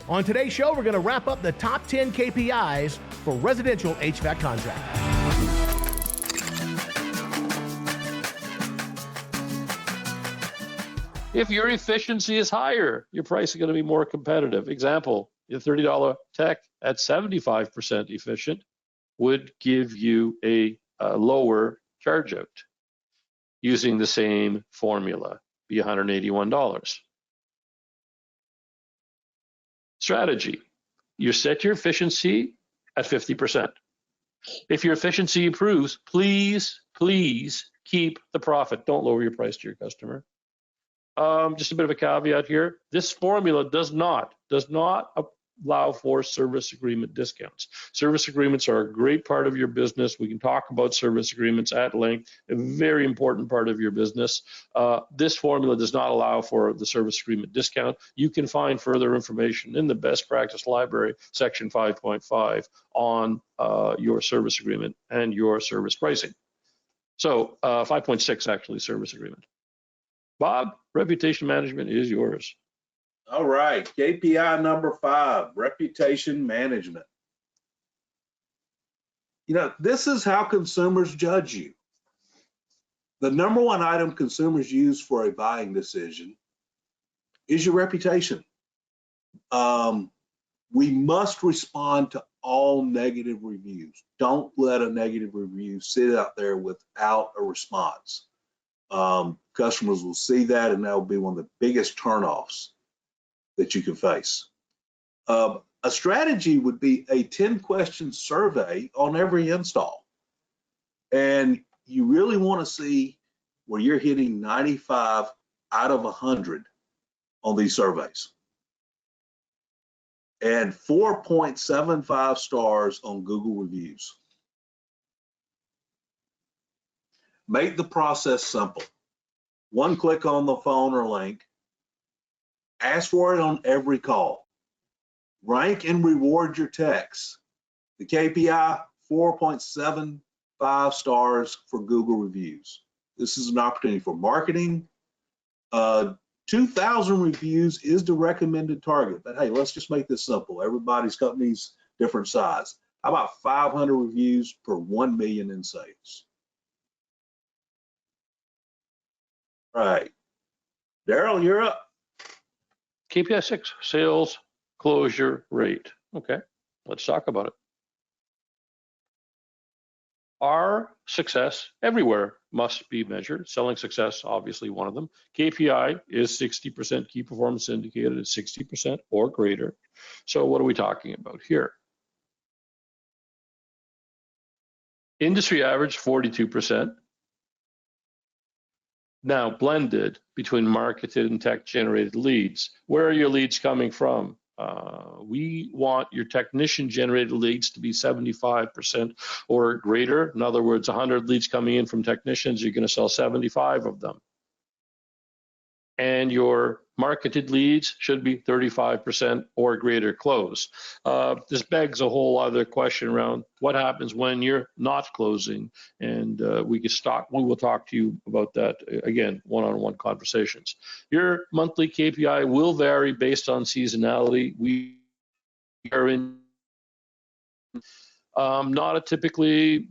On today's show, we're going to wrap up the top 10 KPIs for residential HVAC contractors. If your efficiency is higher, your price is going to be more competitive. Example, your $30 tech at 75% efficient would give you a lower charge out using the same formula, be $181. Strategy, you set your efficiency at 50%. If your efficiency improves, please keep the profit. Don't lower your price to your customer. Just a bit of a caveat here. This formula does not allow for service agreement discounts. Service agreements are a great part of your business. We can talk about service agreements at length, a very important part of your business. This formula does not allow for the service agreement discount. You can find further information in the best practice library, section 5.5, on your service agreement and your service pricing. So 5.6 actually, service agreement. Bob, reputation management is yours. All right, KPI number 5, reputation management. You know, this is how consumers judge you. The number one item consumers use for a buying decision is your reputation. We must respond to all negative reviews. Don't let a negative review sit out there without a response. Customers will see that, and that will be one of the biggest turnoffs that you can face. A strategy would be a 10-question survey on every install. And you really want to see where you're hitting 95 out of 100 on these surveys. And 4.75 stars on Google reviews. Make the process simple. One click on the phone or link. Ask for it on every call. Rank and reward your techs. The KPI, 4.75 stars for Google reviews. This is an opportunity for marketing. 2,000 reviews is the recommended target, but hey, let's just make this simple. Everybody's company's different size. How about 500 reviews per 1 million in sales? Right. Darrell, you're up. KPI 6, sales closure rate. Okay, let's talk about it. Our success everywhere must be measured. Selling success, obviously one of them. KPI is 60% key performance indicator at 60% or greater. So what are we talking about here? Industry average, 42%. Now blended between marketed and tech generated leads. Where are your leads coming from? We want your technician generated leads to be 75% or greater. In other words, 100 leads coming in from technicians, you're going to sell 75 of them. And your marketed leads should be 35% or greater close. This begs a whole other question around what happens when you're not closing, and we will talk to you about that again, one-on-one conversations. Your monthly KPI will vary based on seasonality. We are in not a typically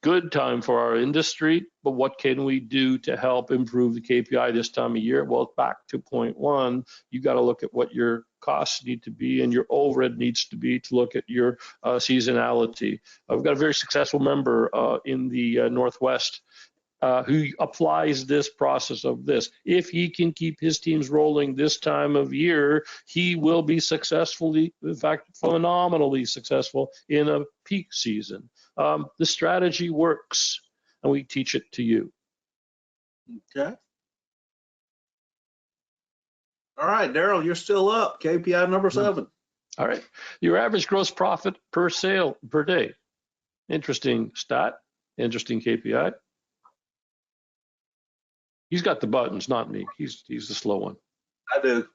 good time for our industry, but what can we do to help improve the KPI this time of year? Well, back to point one, you got to look at what your costs need to be and your overhead needs to be to look at your seasonality. I've got a very successful member in the Northwest who applies this process of this. If he can keep his teams rolling this time of year, he will be successfully, in fact, phenomenally successful in a peak season. The strategy works, and we teach it to you. Okay. All right, Darrell, you're still up. KPI number 7. All right. Your average gross profit per sale per day. Interesting stat, interesting KPI. He's got the buttons, not me. He's the slow one. I do.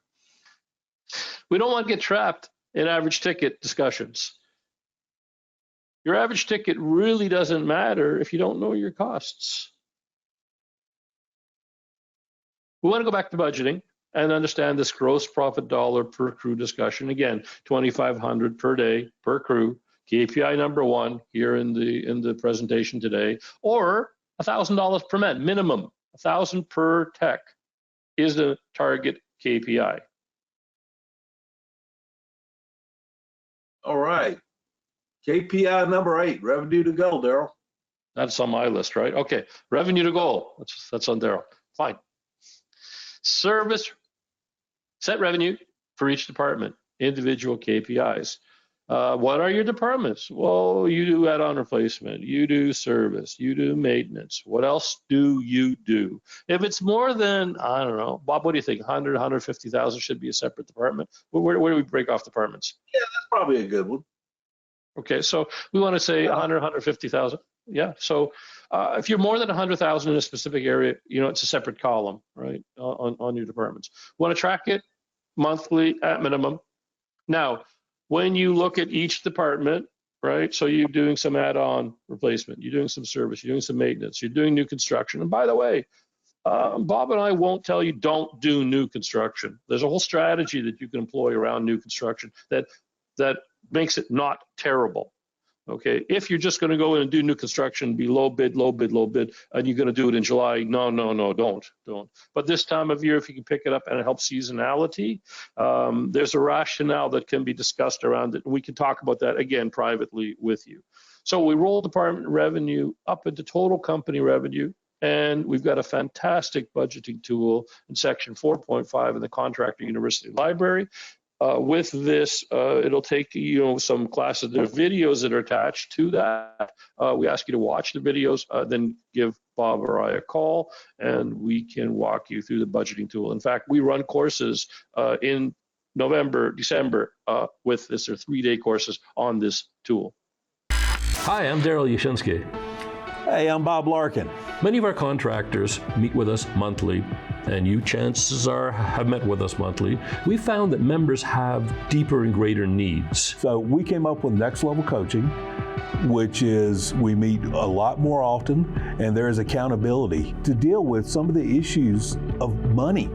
We don't want to get trapped in average ticket discussions. Your average ticket really doesn't matter if you don't know your costs. We want to go back to budgeting. and understand this gross profit dollar per crew discussion. Again, $2,500 per day per crew. KPI number one here in the presentation today, or $1,000 per man minimum. 1,000 per tech is the target KPI. All right. KPI number 8, revenue to goal, Darrell. That's on my list, right? Okay, revenue to goal. That's on Darrell. Fine. Service, set revenue for each department, individual KPIs. What are your departments? Well, you do add-on replacement, you do service, you do maintenance. What else do you do? If it's more than, I don't know, Bob, what do you think? 100, 150,000 should be a separate department? Where do we break off departments? Yeah, that's probably a good one. Okay, so we want to say 100, 150,000. Yeah, so if you're more than 100,000 in a specific area, it's a separate column, right, on your departments. Want to track it monthly at minimum. Now, when you look at each department, right, so you're doing some add-on replacement, you're doing some service, you're doing some maintenance, you're doing new construction. And by the way, Bob and I won't tell you don't do new construction. There's a whole strategy that you can employ around new construction that makes it not terrible. Okay, if you're just going to go in and do new construction, be low bid, and you're going to do it in July, no, don't. But this time of year, if you can pick it up and it helps seasonality, there's a rationale that can be discussed around it. We can talk about that again privately with you. So we roll department revenue up into total company revenue, and we've got a fantastic budgeting tool in section 4.5 in the Contractor University Library. With this, it'll take some classes. There are videos that are attached to that. We ask you to watch the videos, then give Bob or I a call, and we can walk you through the budgeting tool. In fact, we run courses in November, December with this. They're 3-day courses on this tool. Hi, I'm Darrel Yashinsky. Hey, I'm Bob Larkin. Many of our contractors meet with us monthly, and you, chances are, have met with us monthly. We found that members have deeper and greater needs. So we came up with Next Level Coaching, which is we meet a lot more often, and there is accountability to deal with some of the issues of money,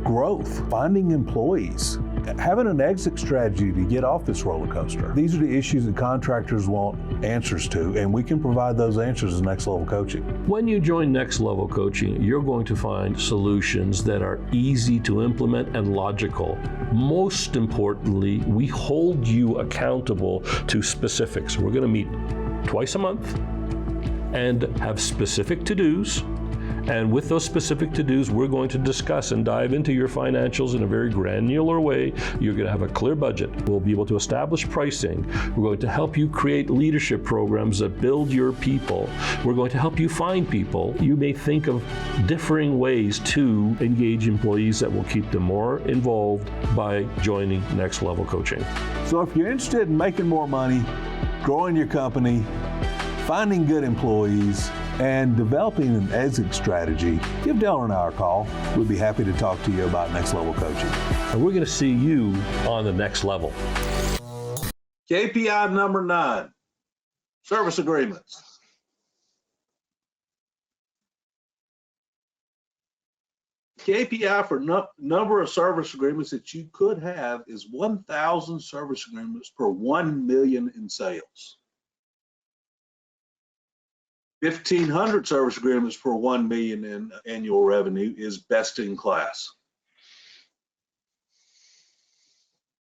growth, finding employees, having an exit strategy to get off this roller coaster. These are the issues that contractors want answers to, and we can provide those answers in Next Level Coaching. When you join Next Level Coaching, you're going to find solutions that are easy to implement and logical. Most importantly, we hold you accountable to specifics. We're going to meet twice a month and have specific to-dos. And with those specific to-dos, we're going to discuss and dive into your financials in a very granular way. You're going to have a clear budget. We'll be able to establish pricing. We're going to help you create leadership programs that build your people. We're going to help you find people. You may think of differing ways to engage employees that will keep them more involved by joining Next Level Coaching. So if you're interested in making more money, growing your company, finding good employees, and developing an exit strategy, give Darrel and I a call. We'd be happy to talk to you about Next Level Coaching. And we're going to see you on the next level. KPI number 9, service agreements. KPI for number of service agreements that you could have is 1,000 service agreements per 1 million in sales. 1,500 service agreements per 1 million in annual revenue is best in class.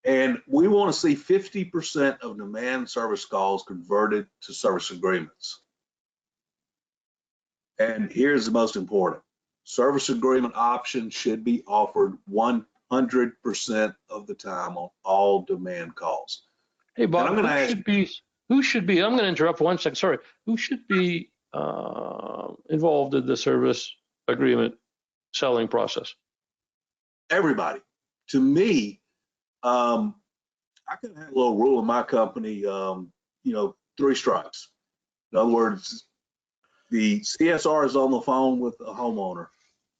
And we want to see 50% of demand service calls converted to service agreements. And here's the most important. Service agreement options should be offered 100% of the time on all demand calls. Hey, Bob, who should be, I'm going to interrupt 1 second, sorry. Who should be involved in the service agreement selling process? Everybody. To me, I can have a little rule in my company, 3 strikes. In other words, the CSR is on the phone with a homeowner.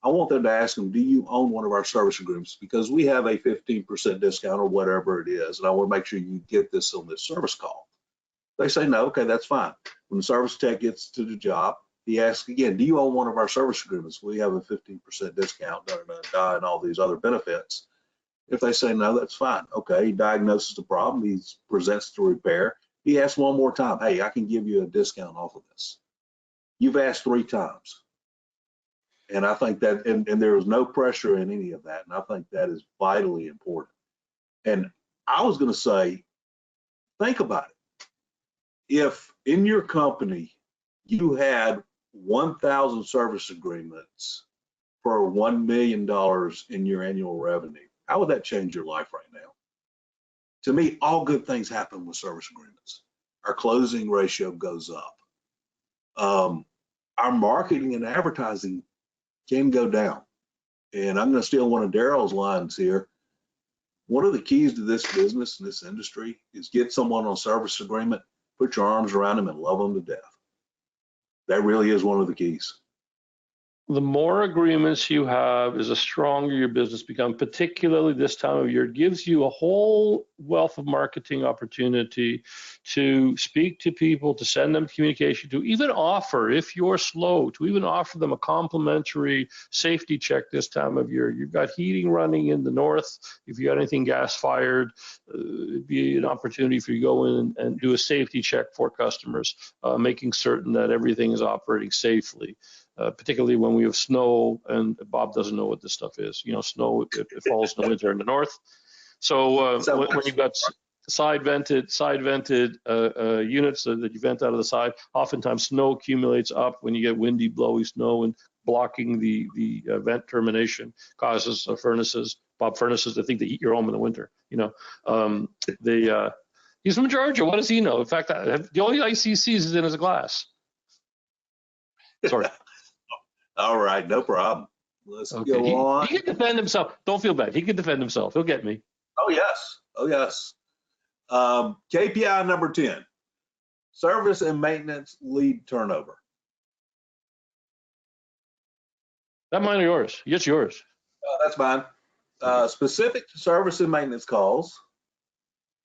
I want them to ask them, do you own one of our service agreements? Because we have a 15% discount or whatever it is, and I want to make sure you get this on this service call. They say no, okay, that's fine. When the service tech gets to the job, He asks again, do you own one of our service agreements? We have a 15% discount, and all these other benefits. If they say no, that's fine. Okay, he diagnoses the problem. He presents the repair. He asks one more time, hey, I can give you a discount off of this. You've asked 3 times. And I think that, and there is no pressure in any of that. And I think that is vitally important. And I was going to say, think about it. If in your company you had 1,000 service agreements for $1 million in your annual revenue, how would that change your life right now? To me, all good things happen with service agreements. Our closing ratio goes up. Our marketing and advertising can go down. And I'm going to steal one of Darrel's lines here. One of the keys to this business, this industry, is get someone on a service agreement, put your arms around them and love them to death. That really is one of the keys. The more agreements you have is the stronger your business becomes, particularly this time of year. It gives you a whole wealth of marketing opportunity to speak to people, to send them communication, to even offer, if you're slow, to even offer them a complimentary safety check this time of year. You've got heating running in the north. If you got anything gas fired, it'd be an opportunity for you to go in and do a safety check for customers, making certain that everything is operating safely. Particularly when we have snow, and Bob doesn't know what this stuff is. You know, snow, it falls in the winter in the north. So when you've got side vented units that you vent out of the side, oftentimes snow accumulates up when you get windy, blowy snow, and blocking the vent termination causes furnaces, to think they heat your home in the winter. You know, he's from Georgia. What does he know? In fact, the only ice he sees is in his glass. Sorry. All right, no problem. Let's Okay. go on. He can defend himself. Don't feel bad. He can defend himself. He'll get me. Oh, yes. Oh, yes. KPI number 10, service and maintenance lead turnover. That mine or yours? It's yours. That's mine. Specific to service and maintenance calls,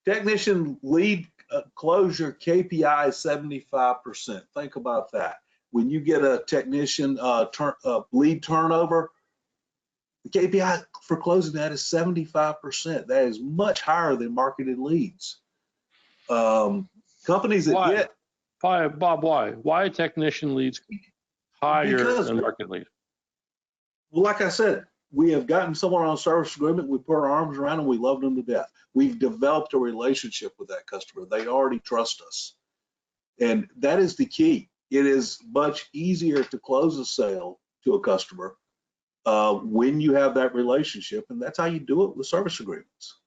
technician lead closure KPI is 75%. Think about that. When you get a technician lead turnover, the KPI for closing that is 75%. That is much higher than marketed leads. Companies that Why? get Bob, why? Why technician leads higher than market lead? Well, like I said, we have gotten someone on a service agreement. We put our arms around them. We love them to death. We've developed a relationship with that customer. They already trust us. And that is the key. It is much easier to close a sale to a customer when you have that relationship, and that's how you do it with service agreements.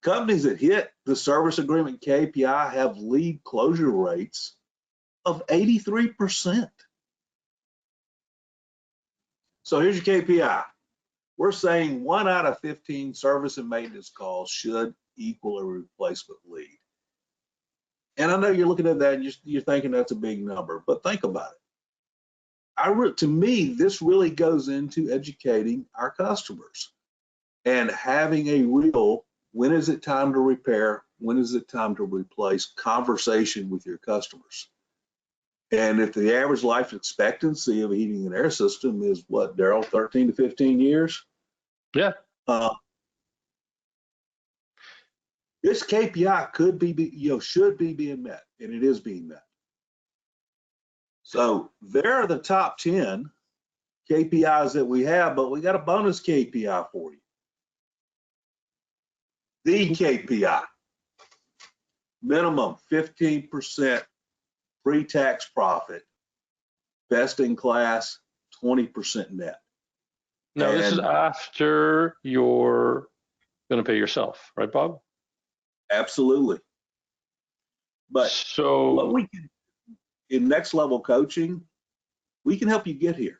Companies that hit the service agreement KPI have lead closure rates of 83%. So here's your KPI. We're saying 1 out of 15 service and maintenance calls should equal a replacement lead. And I know you're looking at that and you're thinking that's a big number, but think about it. To me, this really goes into educating our customers and having a real, when is it time to repair, when is it time to replace conversation with your customers. And if the average life expectancy of a heating and air system is what, Darrell, 13 to 15 years? Yeah. This KPI could be, should be being met, and it is being met. So there are the top 10 KPIs that we have, but we got a bonus KPI for you. The KPI, minimum 15% pre-tax profit, best in class, 20% net. Now, this is after you're going to pay yourself, right, Bob? Absolutely. But so what we can, in next level coaching, we can help you get here.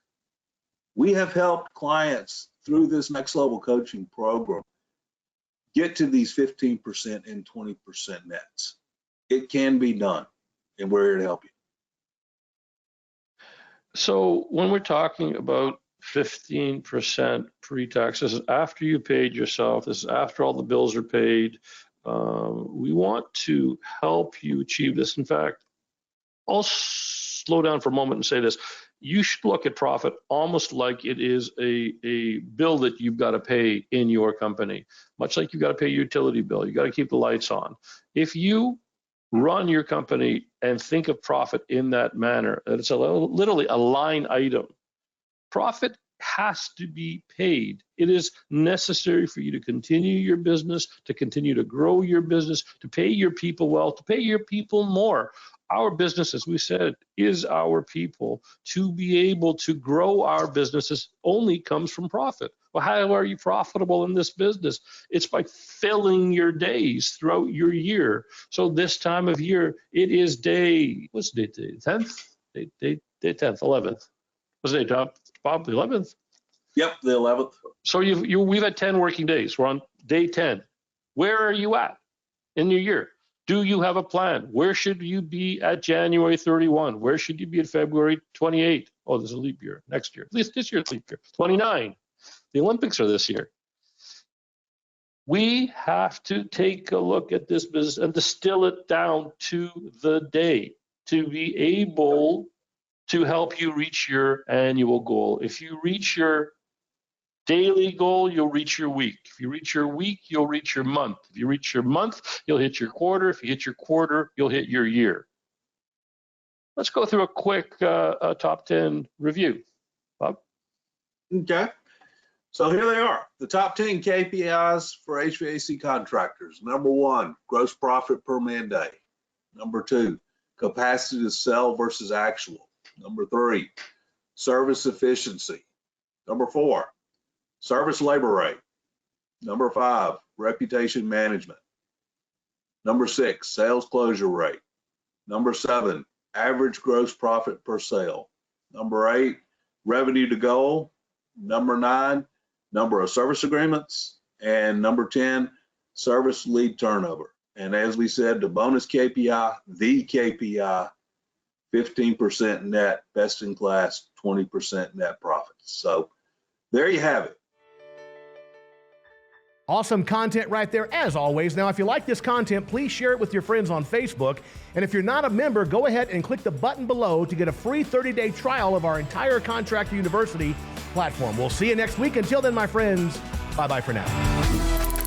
We have helped clients through this next level coaching program get to these 15% and 20% nets. It can be done, and we're here to help you. So when we're talking about 15% pre-tax, this is after you paid yourself, this is after all the bills are paid. We want to help you achieve this. In fact, I'll slow down for a moment and say this. You should look at profit almost like it is a bill that you've got to pay in your company, much like you've got to pay your utility bill. You got to keep the lights on. If you run your company and think of profit in that manner, that it's literally a line item, profit has to be paid. It is necessary for you to continue your business, to continue to grow your business, to pay your people well, to pay your people more. Our business, as we said, is our people. To be able to grow our businesses only comes from profit. Well, how are you profitable in this business? It's by filling your days throughout your year. So this time of year, it is what's the date today? 10th? Day 10th, 11th. What's the date, Bob? The 11th? Yep, the 11th. So we've had 10 working days. We're on day 10. Where are you at in your year? Do you have a plan? Where should you be at January 31? Where should you be at February 28? Oh, there's a leap year next year. At least this year's leap year. 29. The Olympics are this year. We have to take a look at this business and distill it down to the day to be able to help you reach your annual goal. If you reach your daily goal, you'll reach your week. If you reach your week, you'll reach your month. If you reach your month, you'll hit your quarter. If you hit your quarter, you'll hit your year. Let's go through a quick top 10 review. Bob? Okay. So here they are, the top 10 KPIs for HVAC contractors. Number 1, gross profit per man day. Number 2, capacity to sell versus actual. Number 3, service efficiency. Number 4, service labor rate. Number 5, reputation management. Number 6, sales closure rate. Number 7, average gross profit per sale. Number 8, revenue to goal. Number 9, number of service agreements. And number 10, service lead turnover. And as we said, the bonus KPI, the KPI, 15% net, best in class, 20% net profits. So there you have it. Awesome content right there, as always. Now, if you like this content, please share it with your friends on Facebook. And if you're not a member, go ahead and click the button below to get a free 30-day trial of our entire Contractor University platform. We'll see you next week. Until then, my friends, bye-bye for now.